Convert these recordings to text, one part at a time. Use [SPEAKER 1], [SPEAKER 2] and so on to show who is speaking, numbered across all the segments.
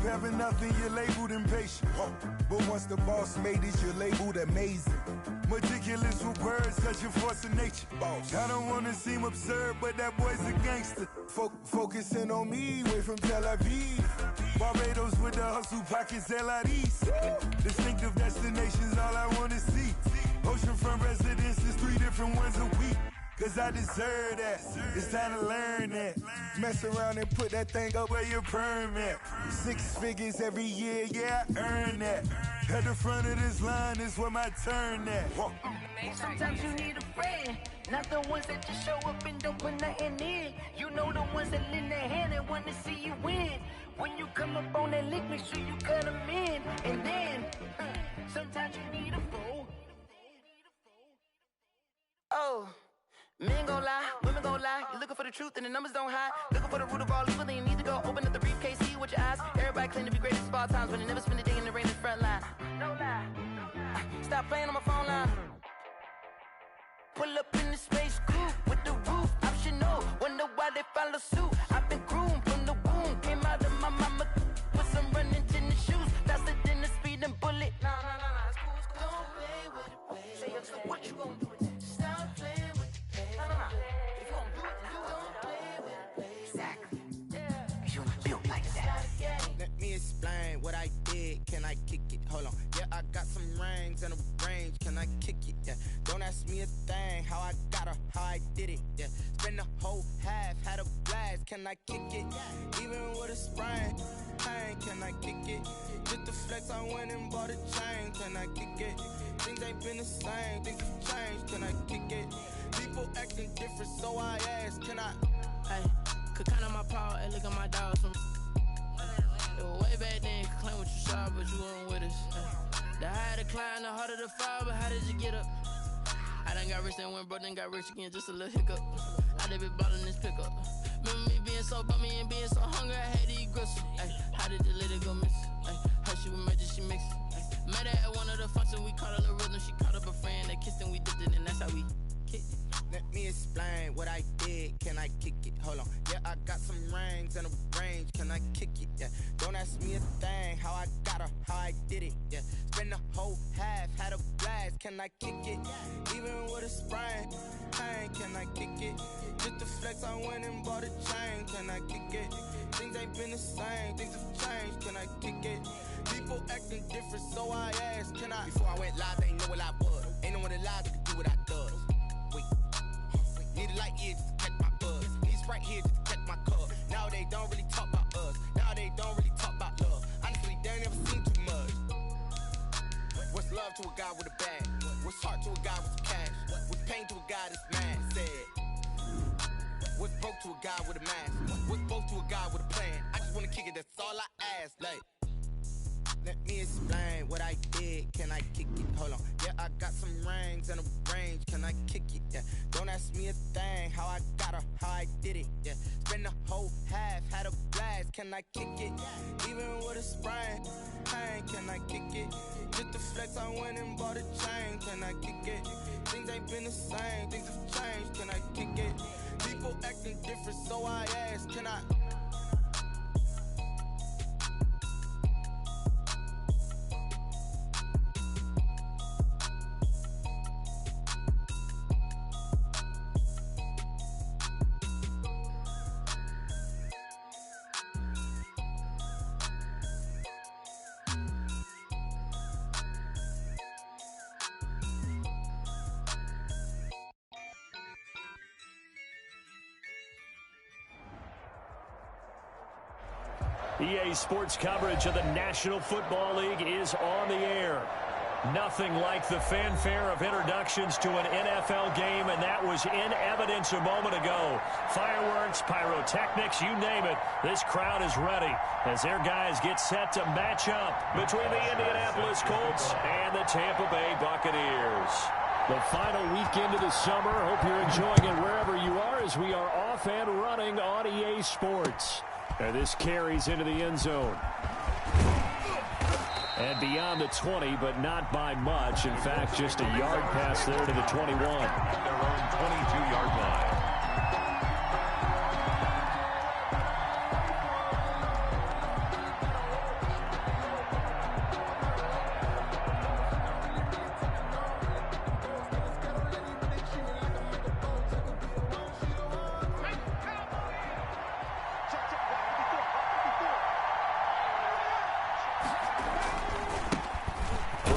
[SPEAKER 1] having nothing, you're labeled impatient. But once the boss made it, you're labeled amazing. Meticulous with words, such a force of nature. I don't wanna seem absurd, but that boy's a gangster. Focusing on me, way from Tel Aviv. Barbados with the hustle, pockets LIDs. Distinctive destinations, all I wanna see. Oceanfront residences, 3 different ones a week. Cause I deserve that, it's time to learn that. Mess around and put that thing up where your perm at. 6 figures every year, yeah, I earn that. At the front of this line is where my turn at.
[SPEAKER 2] Sometimes you need a friend, not the ones that just show up and don't put nothing in. You know the ones that lend their hand and want to see you win. When you come up on that lick, make sure you cut them in. And then, sometimes you need a fool. Oh. Men gon' lie, women gon' lie. You're looking for the truth and the numbers don't hide. Looking for the root of all evil, then you need to go open up the briefcase, see with your eyes. Everybody claim to be greatest of all times, but they never spend a day in the rain in the front line. No lie. Stop playing on my phone line. Pull up in the space coupe with the roof optional. Wonder why they follow suit. I've been groomed from the womb. Came out of my mama with some running tennis shoes. Faster than the speeding bullet. No, it's cool, it's cool. Don't play with it, play. Say, so what you gon' do with it? Stop playing with it. If you don't do it, then you don't play with it. Exactly. You built like that.
[SPEAKER 3] Let me explain what I did. Can I kick it? Hold on. Yeah, I got some rings and a range. Can I kick it? Yeah. Don't ask me a thing. How I got her, how I did it. Yeah. Spend the whole half, had a blast. Can I kick it? Even with a sprain. Pain, can I kick it? Just the flex, I went and bought a chain. Can I kick it? Things ain't been the same. Things have changed. Can I kick it? People acting different, so I ask, can I?
[SPEAKER 4] Hey, could count on my power and look at my dogs from. It was way back then, could claim what you saw, but you weren't with us. Hey. The higher the climb, the harder the fall, but how did you get up? I done got rich and went broke, then got rich again, just a little hiccup. I done been ballin' this pickup. Remember me being so bummy and being so hungry, I had to eat gristle. Ay, how did the lady go miss? Ay, how she was major, she mixed. Met her at one of the functions, we caught a little rhythm, she caught up a friend, they kissed and we dipped it, and that's how we kicked it.
[SPEAKER 3] Let me explain what I did. Can I kick it? Hold on. Yeah, I got some rings and a range. Can I kick it? Yeah. Don't ask me a thing. How I got her, how I did it. Yeah. Spend the whole half, had a blast. Can I kick it? Even with a sprain. Pain, can I kick it? Just the flex, I went and bought a chain. Can I kick it? Things ain't been the same. Things have changed. Can I kick it? People acting different, so I ask, can I? Before I went live, they ain't know what I was. Ain't no one alive that could do what I does. Wait. Need a light here just to catch my buzz. Need Sprite here just to catch my cup. Now they don't really talk about us. Now they don't really talk about love. Honestly, they ain't never seen too much. What's love to a guy with a bag? What's heart to a guy with some cash? What's pain to a guy that's mad? Said. What's broke to a guy with a mask? What's broke to a guy with a plan? I just wanna kick it, that's all I ask. Like, let me explain what I did. Can I kick it? Hold on. Yeah, I got some rings and a range. Can I kick it? Yeah. Don't ask me a thing. How I got her, how I did it. Yeah. Spend the whole half, had a blast. Can I kick it? Even with a sprain. Pain, can I kick it? Just the flex, I went and bought a chain. Can I kick it? Things ain't been the same. Things have changed. Can I kick it? People acting different, so I ask, can I?
[SPEAKER 5] EA Sports coverage of the National Football League is on the air. Nothing like the fanfare of introductions to an NFL game, and that was in evidence a moment ago. Fireworks, pyrotechnics, you name it. This crowd is ready as their guys get set to match up between the Indianapolis Colts and the Tampa Bay Buccaneers. The final weekend of the summer. Hope you're enjoying it wherever you are as we are off and running on EA Sports. And this carries into the end zone. And beyond the 20, but not by much. In fact, just a yard pass there to the 21. Their own 22-yard line.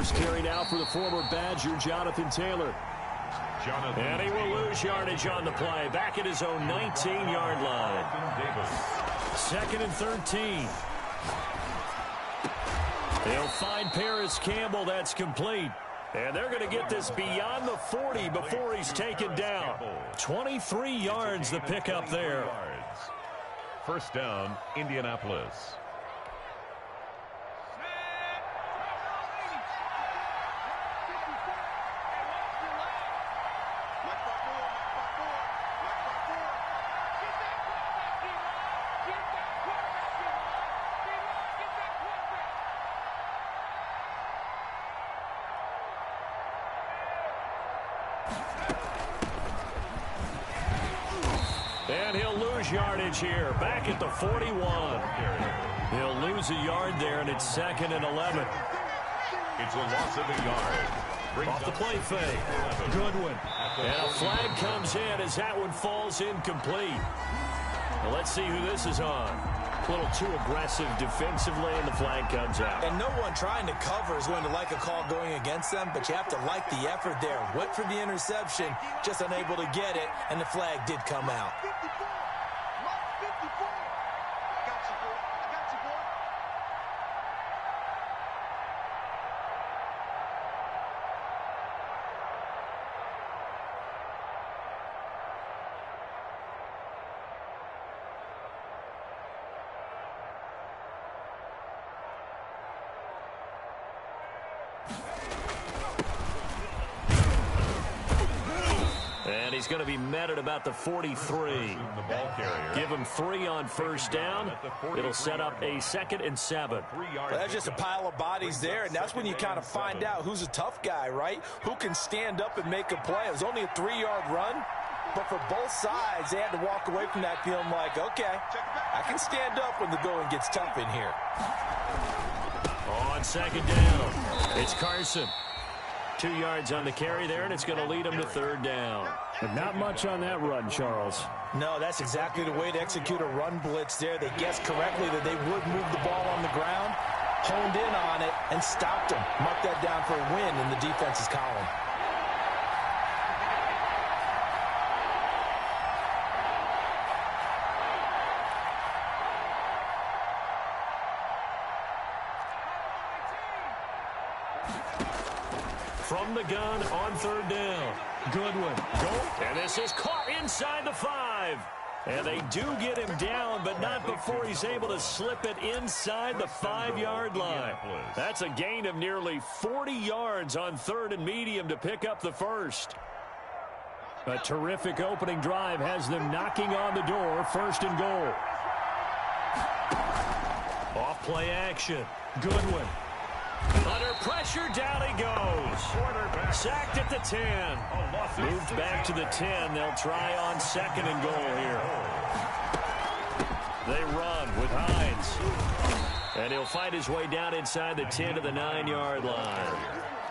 [SPEAKER 5] first carry now for the former Badger, Jonathan Taylor. And he will lose yardage on the play. Back at his own 19-yard line. 2nd and 13. They'll find Paris Campbell. That's complete. And they're going to get this beyond the 40 before he's taken down. 23 yards the pickup there.
[SPEAKER 6] First down, Indianapolis.
[SPEAKER 5] And he'll lose yardage here, back at the 41. He'll lose a yard there, and it's 2nd and 11.
[SPEAKER 6] It's a loss of a yard.
[SPEAKER 5] Off the play fake. Goodwin. And a flag comes in as that one falls incomplete. Now let's see who this is on. A little too aggressive defensively, and the flag comes out.
[SPEAKER 7] And no one trying to cover is going to like a call going against them, but you have to like the effort there. Went for the interception, just unable to get it, and the flag did come out.
[SPEAKER 5] And he's going to be met at about the 43. Give him 3 on first down. It'll set up a 2nd and 7.
[SPEAKER 7] Well, that's just a pile of bodies there, and that's when you kind of find out who's a tough guy, right? Who can stand up and make a play. It was only a 3-yard run, but for both sides, they had to walk away from that feeling like, okay, I can stand up when the going gets tough in here.
[SPEAKER 5] On 2nd down, it's Carson. 2 yards on the carry there, and it's going to lead him to 3rd down. But not much on that run, Charles.
[SPEAKER 7] No, that's exactly the way to execute a run blitz there. They guessed correctly that they would move the ball on the ground, honed in on it, and stopped them. Mark that down for a win in the defense's column.
[SPEAKER 5] From the gun on 3rd down. Goodwin. Go. And this is caught inside the 5. And they do get him down, but not before he's able to slip it inside the 5-yard line. That's a gain of nearly 40 yards on 3rd and medium to pick up the first. A terrific opening drive has them knocking on the door. 1st and goal. Off play action. Goodwin. Under pressure, down he goes. Sacked at the 10. Moved back to the 10. They'll try on 2nd and goal here. They run with Hines. And he'll find his way down inside the 10 to the 9-yard line.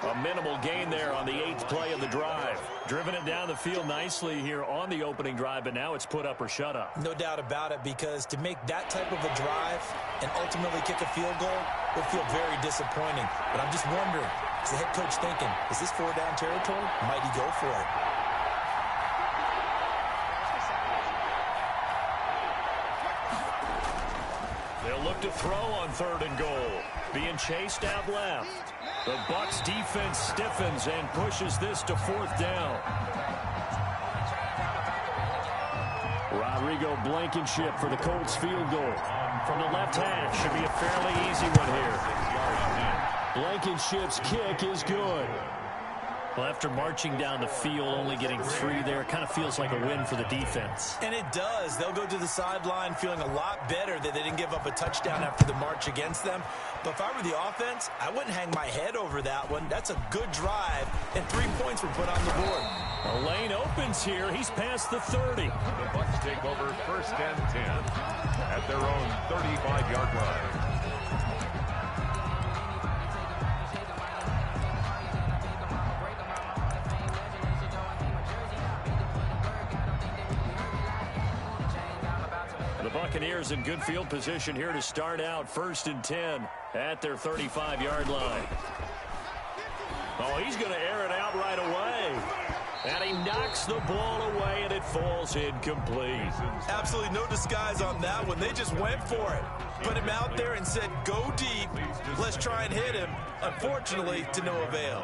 [SPEAKER 5] A minimal gain there on the 8th play of the drive. Driven it down the field nicely here on the opening drive, but now it's put up or shut up.
[SPEAKER 7] No doubt about it, because to make that type of a drive and ultimately kick a field goal would feel very disappointing. But I'm just wondering, is the head coach thinking, is this 4-down territory? Might he go for it?
[SPEAKER 5] They'll look to throw on 3rd and goal. Being chased out left. The Bucs defense stiffens and pushes this to 4th down. Rodrigo Blankenship for the Colts field goal. From the left hash, should be a fairly easy one here. Blankenship's kick is good. Well, after marching down the field, only getting 3 there, kind of feels like a win for the defense.
[SPEAKER 7] And it does. They'll go to the sideline feeling a lot better that they didn't give up a touchdown after the march against them. But if I were the offense, I wouldn't hang my head over that one. That's a good drive, and 3 points were put on the board.
[SPEAKER 5] A lane opens here. He's past the 30.
[SPEAKER 6] The Bucs take over 1st and 10 at their own 35-yard line.
[SPEAKER 5] The Buccaneers in good field position here to start out 1st and 10 at their 35-yard line. Oh, he's going to air it out right away. And he knocks the ball away, and it falls incomplete.
[SPEAKER 7] Absolutely no disguise on that one. They just went for it. Put him out there and said, go deep. Let's try and hit him. Unfortunately, to no avail.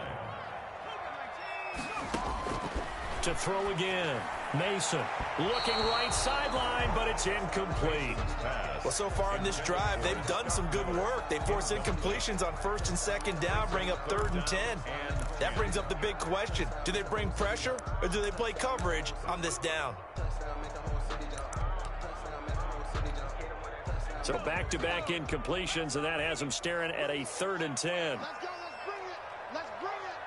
[SPEAKER 5] To throw again. Mason looking right sideline, but it's incomplete.
[SPEAKER 7] Well, so far in this drive, they've done some good work. They force incompletions on 1st and 2nd down, bring up 3rd and 10. That brings up the big question. Do they bring pressure or do they play coverage on this down?
[SPEAKER 5] So back-to-back incompletions, and that has them staring at a 3rd and 10.
[SPEAKER 8] Let's go, let's bring it. Let's bring it.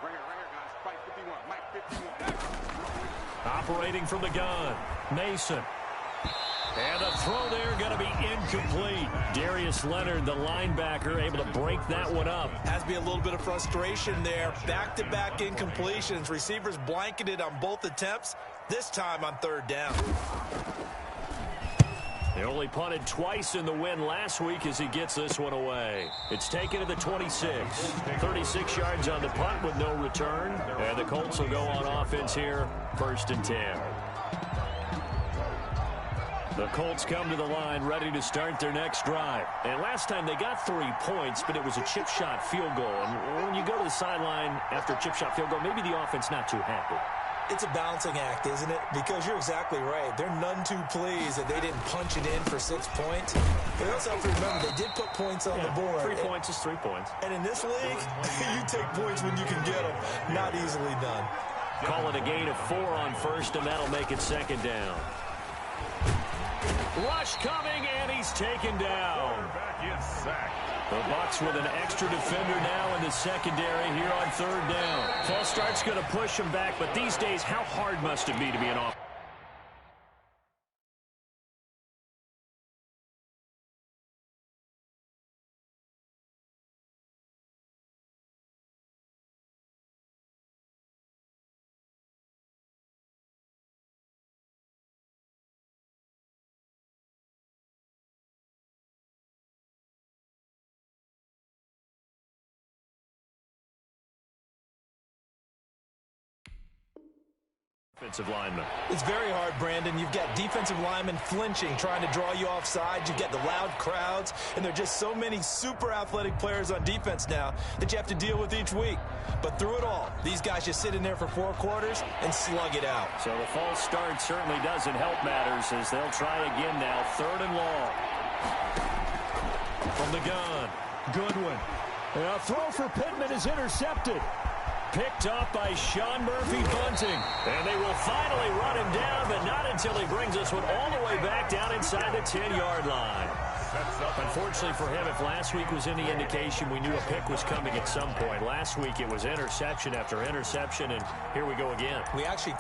[SPEAKER 8] Bring it, guys. Fight 51. Mike 51.
[SPEAKER 5] Operating from the gun, Mason. And the throw there going to be incomplete. Darius Leonard, the linebacker, able to break that one up.
[SPEAKER 7] Has to be a little bit of frustration there. Back-to-back incompletions. Receivers blanketed on both attempts, this time on 3rd down.
[SPEAKER 5] They only punted twice in the win last week as he gets this one away. It's taken to the 26. 36 yards on the punt with no return. And the Colts will go on offense here, 1st and 10. The Colts come to the line ready to start their next drive. And last time they got 3 points, but it was a chip shot field goal. And when you go to the sideline after a chip shot field goal, maybe the offense not too happy.
[SPEAKER 7] It's a balancing act, isn't it? Because you're exactly right. They're none too pleased that they didn't punch it in for 6 points. But you also have to remember they did put points on the board.
[SPEAKER 5] 3 points is 3 points.
[SPEAKER 7] And in this league, you take points when you can get them. Not easily done.
[SPEAKER 5] Call it a gain of 4 on 1st, and that'll make it 2nd down. Rush coming, and he's taken down. The Bucs with an extra defender now in the secondary here on 3rd down. False start's going to push him back, but these days, how hard must it be to be an offense? Defensive lineman.
[SPEAKER 7] It's very hard, Brandon. You've got defensive linemen flinching, trying to draw you offside. You've got the loud crowds, and there are just so many super athletic players on defense now that you have to deal with each week. But through it all, these guys just sit in there for 4 quarters and slug it out.
[SPEAKER 5] So the false start certainly doesn't help matters as they'll try again now. 3rd and long. From the gun, Goodwin. And a throw for Pittman is intercepted. Picked up by Sean Murphy-Bunting. And they will finally run him down, but not until he brings this one all the way back down inside the 10-yard line. Unfortunately for him, if last week was any indication, we knew a pick was coming at some point. Last week it was interception after interception, and here we go again.
[SPEAKER 7] We actually